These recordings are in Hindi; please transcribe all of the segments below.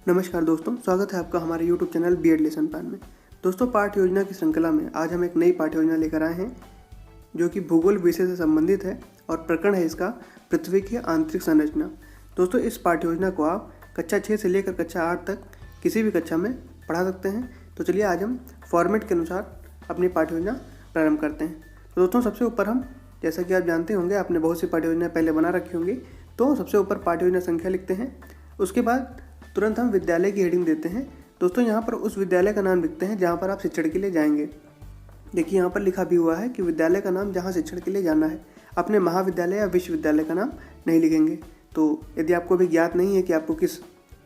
नमस्कार दोस्तों, स्वागत है आपका हमारे YouTube channel BEd lesson plan में। दोस्तों, पाठ्य योजना की श्रृंखला में आज हम एक नई पाठ्य योजना लेकर आए हैं जो कि भूगोल विषय से संबंधित है और प्रकरण है इसका पृथ्वी की आंतरिक संरचना। दोस्तों, इस पाठ्य योजना को आप कक्षा 6 से लेकर कक्षा 8 तक किसी भी कक्षा में पढ़ा सकते हैं। तो चलिए आज हम फॉर्मेट के अनुसार अपनी पाठ्य योजना प्रारंभ करते हैं। तो दोस्तों, सबसे ऊपर हम, जैसा कि आप जानते होंगे, आपने बहुत सी पाठ्य योजना पहले बना रखी होंगी, तो सबसे ऊपर पाठ्य योजना संख्या लिखते हैं। उसके बाद तुरंत हम विद्यालय की हेडिंग देते हैं। दोस्तों, यहाँ पर उस विद्यालय का नाम लिखते हैं जहाँ पर आप शिक्षण के लिए जाएंगे। देखिए, यहाँ पर लिखा भी हुआ है कि विद्यालय का नाम जहाँ शिक्षण के लिए जाना है। अपने महाविद्यालय या विश्वविद्यालय का नाम नहीं लिखेंगे। तो यदि आपको भी ज्ञात नहीं है कि आपको किस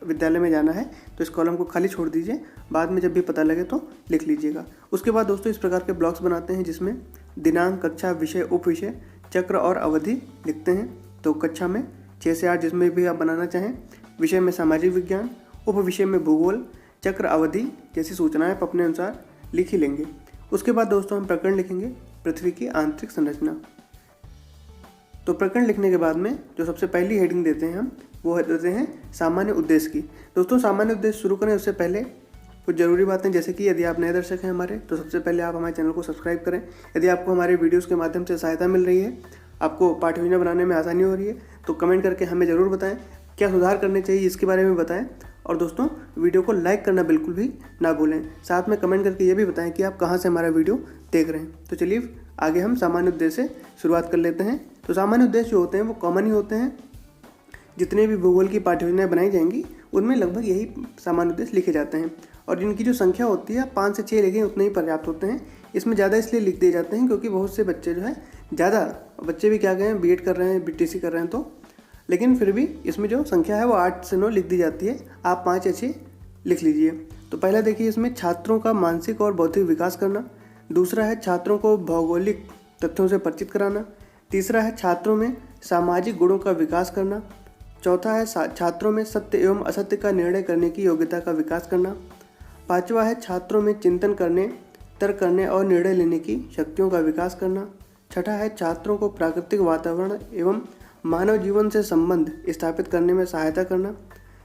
विद्यालय में जाना है तो इस कॉलम को खाली छोड़ दीजिए, बाद में जब भी पता लगे तो लिख लीजिएगा। उसके बाद दोस्तों, इस प्रकार के ब्लॉक्स बनाते हैं जिसमें दिनांक, कक्षा, विषय, उपविषय, चक्र और अवधि लिखते हैं। तो कक्षा में 6 से 8 जिसमें भी आप बनाना चाहें, विषय में सामाजिक विज्ञान, उपविषय में भूगोल, चक्र, अवधि जैसी सूचनाएं आप अपने अनुसार लिख ही लेंगे। उसके बाद दोस्तों हम प्रकरण लिखेंगे पृथ्वी की आंतरिक संरचना। तो प्रकरण लिखने के बाद में जो सबसे पहली हेडिंग देते हैं हम, वो देते हैं सामान्य उद्देश्य की। दोस्तों, सामान्य उद्देश्य शुरू करें उससे पहले कुछ ज़रूरी बातें, जैसे कि यदि आप नए दर्शक हैं हमारे, तो सबसे पहले आप हमारे चैनल को सब्सक्राइब करें। यदि आपको हमारे वीडियोज़ के माध्यम से सहायता मिल रही है, आपको पाठ्य योजना बनाने में आसानी हो रही है, तो कमेंट करके हमें ज़रूर बताएं। क्या सुधार करने चाहिए इसके बारे में बताएं। और दोस्तों, वीडियो को लाइक करना बिल्कुल भी ना भूलें। साथ में कमेंट करके ये भी बताएं कि आप कहाँ से हमारा वीडियो देख रहे हैं। तो चलिए आगे हम सामान्य उद्देश्य से शुरुआत कर लेते हैं। तो सामान्य उद्देश्य जो होते हैं वो कॉमन ही होते हैं। जितने भी भूगोल की पाठ्य योजनाएं बनाई जाएंगी उनमें लगभग यही सामान्य उद्देश्य लिखे जाते हैं। और जिनकी जो संख्या होती है 5 से 6 लिखें उतने ही पर्याप्त होते हैं। इसमें ज़्यादा इसलिए लिख दिए जाते हैं क्योंकि बहुत से बच्चे जो है, ज़्यादा बच्चे भी क्या कहें, बीएड कर रहे हैं, बीटीसी कर रहे हैं, तो लेकिन फिर भी इसमें जो संख्या है वो 8 से 9 लिख दी जाती है। आप 5 या 6 लिख लीजिए। तो पहला देखिए, इसमें छात्रों का मानसिक और बौद्धिक विकास करना। दूसरा है छात्रों को भौगोलिक तथ्यों से परिचित कराना। तीसरा है छात्रों में सामाजिक गुणों का विकास करना। चौथा है छात्रों में सत्य एवं असत्य का निर्णय करने की योग्यता का विकास करना। पांचवा है छात्रों में चिंतन करने, तर्क करने और निर्णय लेने की शक्तियों का विकास करना। छठा है छात्रों को प्राकृतिक वातावरण एवं मानव जीवन से संबंध स्थापित करने में सहायता करना।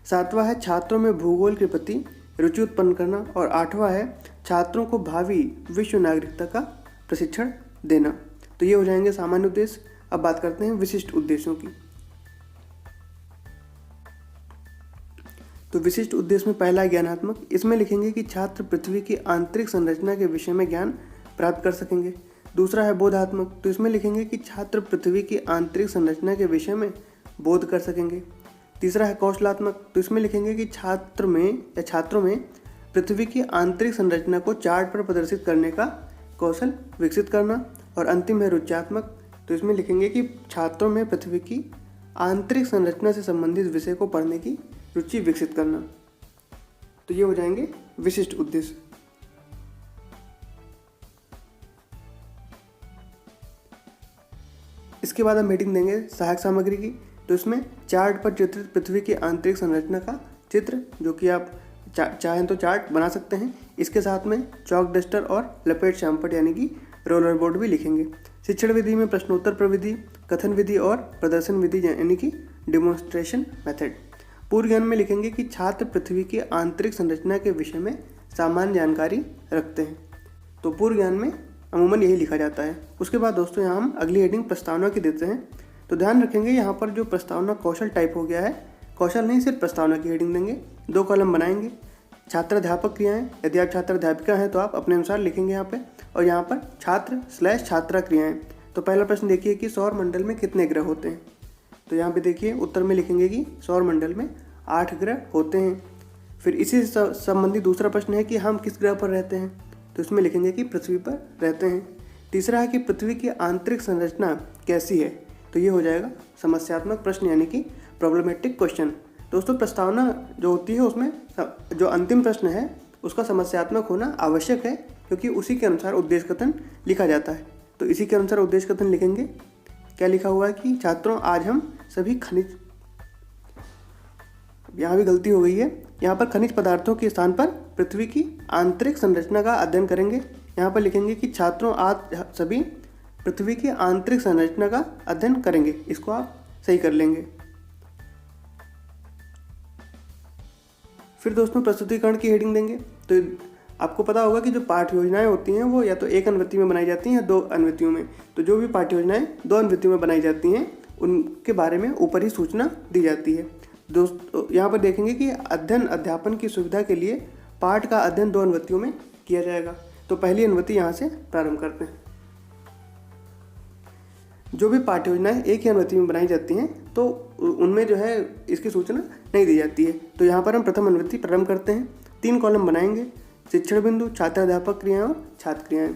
सातवां है छात्रों में भूगोल के प्रति रुचि उत्पन्न करना। और आठवां है छात्रों को भावी विश्व नागरिकता का प्रशिक्षण देना। तो ये हो जाएंगे सामान्य उद्देश्य। अब बात करते हैं विशिष्ट उद्देश्यों की। तो विशिष्ट उद्देश्य में पहला है ज्ञानात्मक। इसमें लिखेंगे कि छात्र पृथ्वी की आंतरिक संरचना के विषय में ज्ञान प्राप्त कर सकेंगे। दूसरा है बोधात्मक। तो इसमें लिखेंगे कि छात्र पृथ्वी की आंतरिक संरचना के विषय में बोध कर सकेंगे। तीसरा है कौशलात्मक। तो इसमें लिखेंगे कि छात्रों में पृथ्वी की आंतरिक संरचना को चार्ट पर प्रदर्शित करने का कौशल विकसित करना। और अंतिम है रुचात्मक। तो इसमें लिखेंगे कि छात्रों में पृथ्वी की आंतरिक संरचना से संबंधित विषय को पढ़ने की रुचि विकसित करना। तो ये हो जाएंगे विशिष्ट उद्देश्य। इसके बाद हम हेडिंग देंगे सहायक सामग्री की। तो इसमें चार्ट पर चित्रित पृथ्वी की आंतरिक संरचना का चित्र, जो कि आप चाहें तो चार्ट बना सकते हैं। इसके साथ में चौक, डस्टर और लपेट शामपट यानी कि रोलर बोर्ड भी लिखेंगे। शिक्षण विधि में प्रश्नोत्तर प्रविधि, कथन विधि और प्रदर्शन विधि यानी कि डिमॉन्स्ट्रेशन मेथड। पूर्व ज्ञान में लिखेंगे कि छात्र पृथ्वी की आंतरिक संरचना के विषय में सामान्य जानकारी रखते हैं। तो पूर्व ज्ञान में अमूमन यही लिखा जाता है। उसके बाद दोस्तों यहाँ हम अगली हेडिंग प्रस्तावना की देते हैं। तो ध्यान रखेंगे यहाँ पर जो प्रस्तावना कौशल टाइप हो गया है, कौशल नहीं सिर्फ प्रस्तावना की हेडिंग देंगे। 2 कॉलम बनाएंगे। छात्राध्यापक क्रियाएं, यदि आप छात्राध्यापिका हैं तो आप अपने अनुसार लिखेंगे यहाँ पे। और यहाँ पर छात्र/छात्रा क्रियाएं। तो पहला प्रश्न देखिए कि सौर मंडल में कितने ग्रह होते हैं। तो यहाँ पे देखिए उत्तर में लिखेंगे कि सौर मंडल में 8 ग्रह होते हैं। फिर इसी से संबंधित दूसरा प्रश्न है कि हम किस ग्रह पर रहते हैं। तो इसमें लिखेंगे कि पृथ्वी पर रहते हैं। तीसरा है कि पृथ्वी की आंतरिक संरचना कैसी है। तो ये हो जाएगा समस्यात्मक प्रश्न यानी कि प्रॉब्लमेटिक क्वेश्चन। दोस्तों, प्रस्तावना जो होती है उसमें जो अंतिम प्रश्न है उसका समस्यात्मक होना आवश्यक है, क्योंकि उसी के अनुसार उद्देश्य कथन लिखा जाता है। तो इसी के अनुसार उद्देश्य कथन लिखेंगे। क्या लिखा हुआ है कि छात्रों, आज हम सभी खनिज, यहाँ भी गलती हो गई है, यहाँ पर खनिज पदार्थों के स्थान पर पृथ्वी की आंतरिक संरचना का अध्ययन करेंगे। यहाँ पर लिखेंगे कि छात्रों, आज सभी पृथ्वी की आंतरिक संरचना का अध्ययन करेंगे। इसको आप सही कर लेंगे। फिर दोस्तों प्रस्तुतिकरण की हेडिंग देंगे। तो आपको पता होगा कि जो पाठ्य योजनाएं होती हैं वो या तो एक अनुवृत्ति में बनाई जाती हैं या 2 अनुवृत्तियों में। तो जो भी पाठ्य योजनाएं 2 अनुवृत्तियों में बनाई जाती हैं उनके बारे में ऊपर ही सूचना दी जाती है। दोस्तों यहाँ पर देखेंगे कि अध्ययन अध्यापन की सुविधा के लिए पाठ का अध्ययन 2 अनुवृत्तियों में किया जाएगा। तो पहली अनुवृत्ति यहाँ से प्रारंभ करते हैं। जो भी पाठ्य योजनाएं एक ही अनुवृत्ति में बनाई जाती हैं तो उनमें जो है इसकी सूचना नहीं दी जाती है। तो यहाँ पर हम प्रथम अनुवृत्ति प्रारंभ करते हैं। 3 कॉलम बनाएंगे, शिक्षण बिंदु, छात्र अध्यापक क्रियाएं और छात्र क्रियाएं।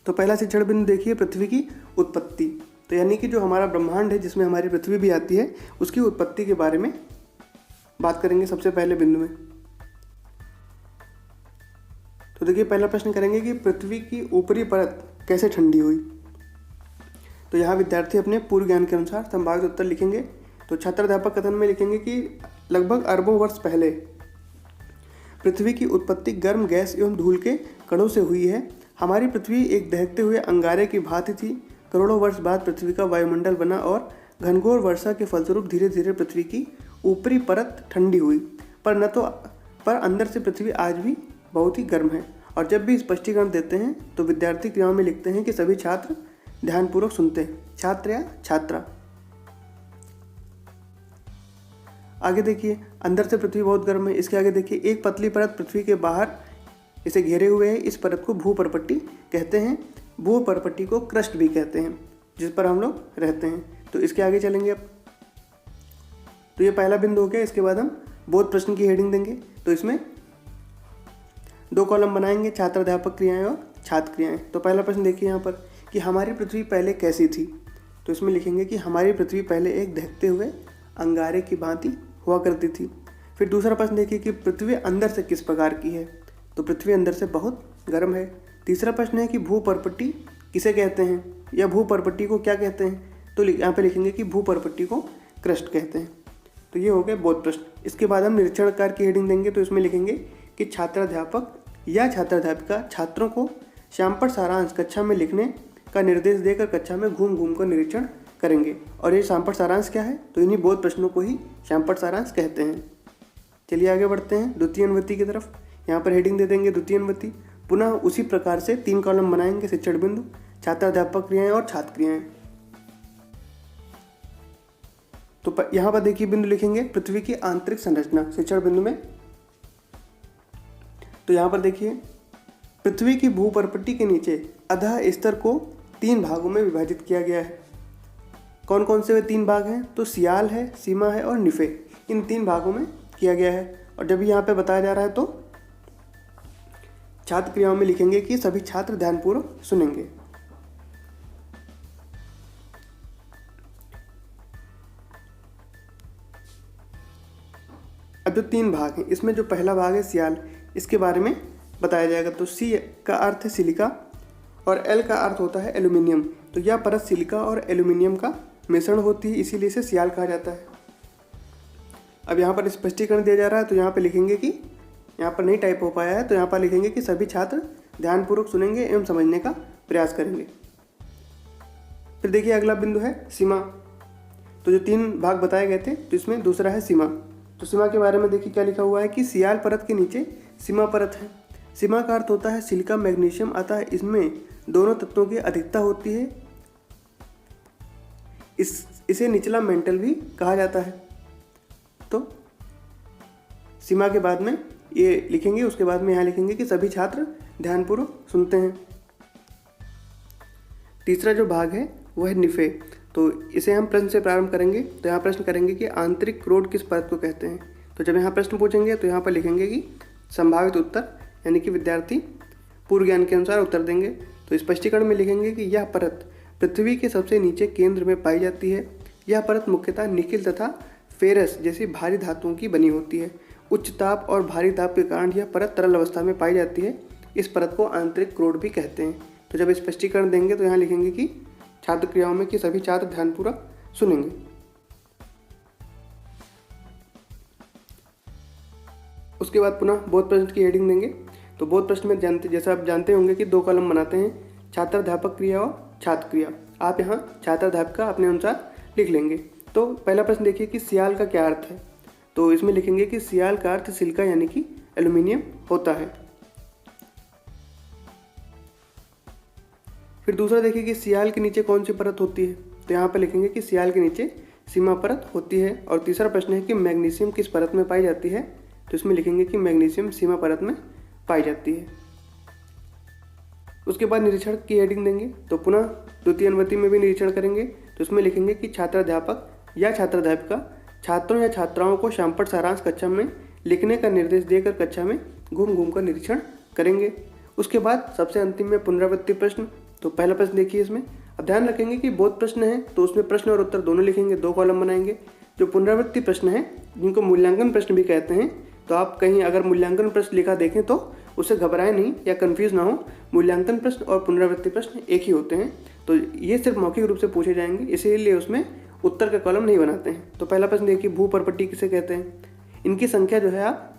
तो पहला शिक्षण बिंदु देखिए, पृथ्वी की उत्पत्ति। तो यानी कि जो हमारा ब्रह्मांड है जिसमें हमारी पृथ्वी भी आती है उसकी उत्पत्ति के बारे में बात करेंगे सबसे पहले बिंदु में। तो देखिए पहला प्रश्न करेंगे कि पृथ्वी की ऊपरी परत कैसे ठंडी हुई। तो यहाँ विद्यार्थी अपने पूर्व ज्ञान के अनुसार संभावित उत्तर लिखेंगे। तो छात्र अध्यापक कथन में लिखेंगे कि लगभग अरबों वर्ष पहले पृथ्वी की उत्पत्ति गर्म गैस एवं धूल के कणों से हुई है। हमारी पृथ्वी एक दहकते हुए अंगारे की भांति थी। करोड़ों वर्ष बाद पृथ्वी का वायुमंडल बना और घनघोर वर्षा के फलस्वरूप धीरे धीरे पृथ्वी की ऊपरी परत ठंडी हुई, पर अंदर से पृथ्वी आज भी बहुत ही गर्म है। और जब भी स्पष्टीकरण देते हैं तो विद्यार्थी क्रियाओं में लिखते हैं कि सभी छात्र ध्यानपूर्वक सुनते हैं, छात्र या छात्रा। आगे देखिए, अंदर से पृथ्वी बहुत गर्म है। इसके आगे देखिए, एक पतली परत पृथ्वी के बाहर इसे घेरे हुए है। इस परत को भूपर्पट्टी कहते हैं। भूपर्पट्टी को क्रस्ट भी कहते हैं, जिस पर हम लोग रहते हैं। तो इसके आगे चलेंगे अब। तो ये पहला बिंदु हो गया। इसके बाद हम बोध प्रश्न की हेडिंग देंगे। तो इसमें 2 कॉलम बनाएंगे, छात्र अध्यापक क्रियाएं और छात्र क्रियाएं। तो पहला प्रश्न देखिए यहाँ पर कि हमारी पृथ्वी पहले कैसी थी। तो इसमें लिखेंगे कि हमारी पृथ्वी पहले एक दहकते हुए अंगारे की भांति हुआ करती थी। फिर दूसरा प्रश्न देखिए कि पृथ्वी अंदर से किस प्रकार की है। तो पृथ्वी अंदर से बहुत गर्म है। तीसरा प्रश्न है कि भूपर्पट्टी किसे कहते हैं या भूपर्पट्टी को क्या कहते हैं। तो यहाँ पे लिखेंगे कि भूपर्पट्टी को क्रस्ट कहते हैं। तो ये हो गए बोध प्रश्न। इसके बाद हम निरीक्षणकार की हेडिंग देंगे। तो इसमें लिखेंगे कि छात्र अध्यापक या छात्र अध्यापिका छात्रों को श्यामपट्ट सारांश कक्षा में लिखने का निर्देश देकर कक्षा में घूम घूम कर निरीक्षण करेंगे। और ये श्यामपट्ट सारांश क्या है, तो इन्हीं बोध प्रश्नों को ही श्यामपट्ट सारांश कहते हैं। चलिए आगे बढ़ते हैं द्वितीय अनुवृत्ति की तरफ। यहाँ पर हेडिंग दे देंगे द्वितीय अनुवृत्ति। पुनः उसी प्रकार से 3 कॉलम बनाएंगे, शिक्षण बिंदु, छात्र अध्यापक क्रियाएं और छात्र क्रियाएं। तो यहाँ पर देखिए बिंदु लिखेंगे पृथ्वी की आंतरिक संरचना शिक्षण बिंदु में। तो यहाँ पर देखिए पृथ्वी की भूपर्पट्टी के नीचे अधः स्तर को 3 भागों में विभाजित किया गया है। कौन कौन से वे 3 भाग हैं, तो सियाल है, सीमा है और निफे। इन 3 भागों में किया गया है। और जब यहाँ पे बताया जा रहा है तो छात्र क्रियाओं में लिखेंगे कि सभी छात्र ध्यानपूर्वक सुनेंगे। अब जो 3 भाग हैं इसमें जो पहला भाग है सियाल, इसके बारे में बताया जाएगा। तो सी का अर्थ है सिलिका और एल का अर्थ होता है एल्यूमिनियम। तो यह परत सिलिका और एल्यूमिनियम का मिश्रण होती है, इसीलिए इसे सियाल कहा जाता है। अब यहाँ पर स्पष्टीकरण दिया जा रहा है। तो यहाँ पर लिखेंगे कि यहाँ पर नहीं टाइप हो पाया है, तो यहाँ पर लिखेंगे कि सभी छात्र ध्यानपूर्वक सुनेंगे एवं समझने का प्रयास करेंगे। फिर देखिए अगला बिंदु है सीमा। तो जो 3 भाग बताए गए थे तो इसमें दूसरा है सीमा। तो सीमा के बारे में देखिए क्या लिखा हुआ है कि सियाल परत के नीचे सीमा परत है। सीमा का अर्थ होता है सिलिका मैग्नीशियम, अतः इसमें दोनों तत्वों की अधिकता होती है। इसे निचला मेंटल भी कहा जाता है। तो सीमा के बाद में ये लिखेंगे, उसके बाद में यहाँ लिखेंगे कि सभी छात्र ध्यानपूर्वक सुनते हैं। तीसरा जो भाग है वह है निफे। तो इसे हम प्रश्न से प्रारंभ करेंगे। तो यहाँ प्रश्न करेंगे कि आंतरिक क्रोड किस परत को कहते हैं। तो जब यहाँ प्रश्न पूछेंगे तो यहाँ पर लिखेंगे कि संभावित उत्तर, यानी कि विद्यार्थी पूर्व ज्ञान के अनुसार उत्तर देंगे। तो स्पष्टीकरण में लिखेंगे कि यह परत पृथ्वी के सबसे नीचे केंद्र में पाई जाती है। यह परत मुख्यतः निकिल तथा फेरस जैसी भारी धातुओं की बनी होती है। उच्च ताप और भारी ताप के कारण यह परत तरल अवस्था में पाई जाती है। इस परत को आंतरिक क्रोड भी कहते हैं। तो जब स्पष्टीकरण देंगे तो यहाँ लिखेंगे कि छात्र क्रियाओं में कि सभी छात्र ध्यानपूर्वक सुनेंगे। उसके बाद पुनः बोध प्रश्न की हेडिंग देंगे। तो बोध प्रश्न में जैसा आप जानते होंगे कि 2 कॉलम बनाते हैं, छात्र अध्यापक क्रिया और छात्र क्रिया। आप यहाँ छात्र अध्यापिका अपने अनुसार लिख लेंगे। तो पहला प्रश्न देखिए कि सियाल का क्या अर्थ है। तो इसमें लिखेंगे कि सियाल का अर्थ सिलिका यानी कि एल्यूमिनियम होता है। फिर दूसरा देखिए कि सियाल के नीचे कौन सी परत होती है। तो यहाँ पर लिखेंगे कि सियाल के नीचे सीमा परत होती है। और तीसरा प्रश्न है कि मैग्नीशियम किस परत में पाई जाती है। तो इसमें लिखेंगे कि मैग्नीशियम सीमा परत में पाई जाती है। उसके बाद निरीक्षण की हेडिंग देंगे। तो पुनः द्वितीय अनुवर्ती में भी निरीक्षण करेंगे। तो इसमें लिखेंगे कि छात्राध्यापक या छात्राध्यापिका छात्रों या छात्राओं को शामपट सारांश कक्षा में लिखने का निर्देश देकर कक्षा में घूम घूम कर निरीक्षण करेंगे। उसके बाद सबसे अंतिम में पुनरावृत्ति प्रश्न। तो पहला प्रश्न देखिए, इसमें अब ध्यान रखेंगे कि बोध प्रश्न है तो उसमें प्रश्न और उत्तर दोनों लिखेंगे, 2 कॉलम बनाएंगे। जो पुनरावृत्ति प्रश्न है जिनको मूल्यांकन प्रश्न भी कहते हैं, तो आप कहीं अगर मूल्यांकन प्रश्न लिखा देखें तो उससे घबराएं नहीं या कंफ्यूज ना हो। मूल्यांकन प्रश्न और पुनरावृत्ति प्रश्न एक ही होते हैं। तो ये सिर्फ मौखिक रूप से पूछे जाएंगे, इसीलिए उसमें उत्तर का कॉलम नहीं बनाते हैं। तो पहला प्रश्न देखिए, भू परपट्टी किसे कहते हैं। इनकी संख्या जो है आप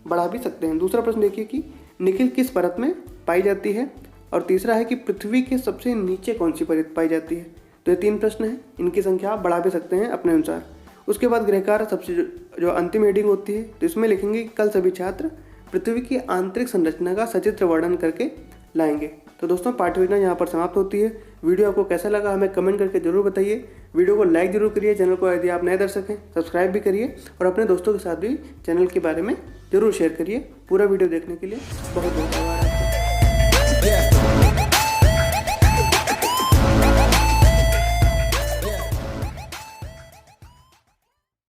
बढ़ा भी सकते हैं। दूसरा प्रश्न देखिए कि निकिल किस परत में पाई जाती है। और तीसरा है कि पृथ्वी के सबसे नीचे कौन सी परत पाई जाती है। तो ये 3 प्रश्न हैं, इनकी संख्या आप बढ़ा भी सकते हैं अपने अनुसार। उसके बाद गृहकार सबसे जो अंतिम हेडिंग होती है, तो इसमें लिखेंगे कि कल सभी छात्र पृथ्वी की आंतरिक संरचना का सचित्र वर्णन करके लाएंगे। तो दोस्तों पाठ्य योजना यहाँ पर समाप्त होती है। वीडियो आपको कैसा लगा हमें कमेंट करके जरूर बताइए। वीडियो को लाइक जरूर करिए, चैनल को यदि आप नए दर्शक हैं सब्सक्राइब भी करिए और अपने दोस्तों के साथ भी चैनल के बारे में जरूर शेयर करिए। पूरा वीडियो देखने के लिए बहुत बहुत धन्यवाद।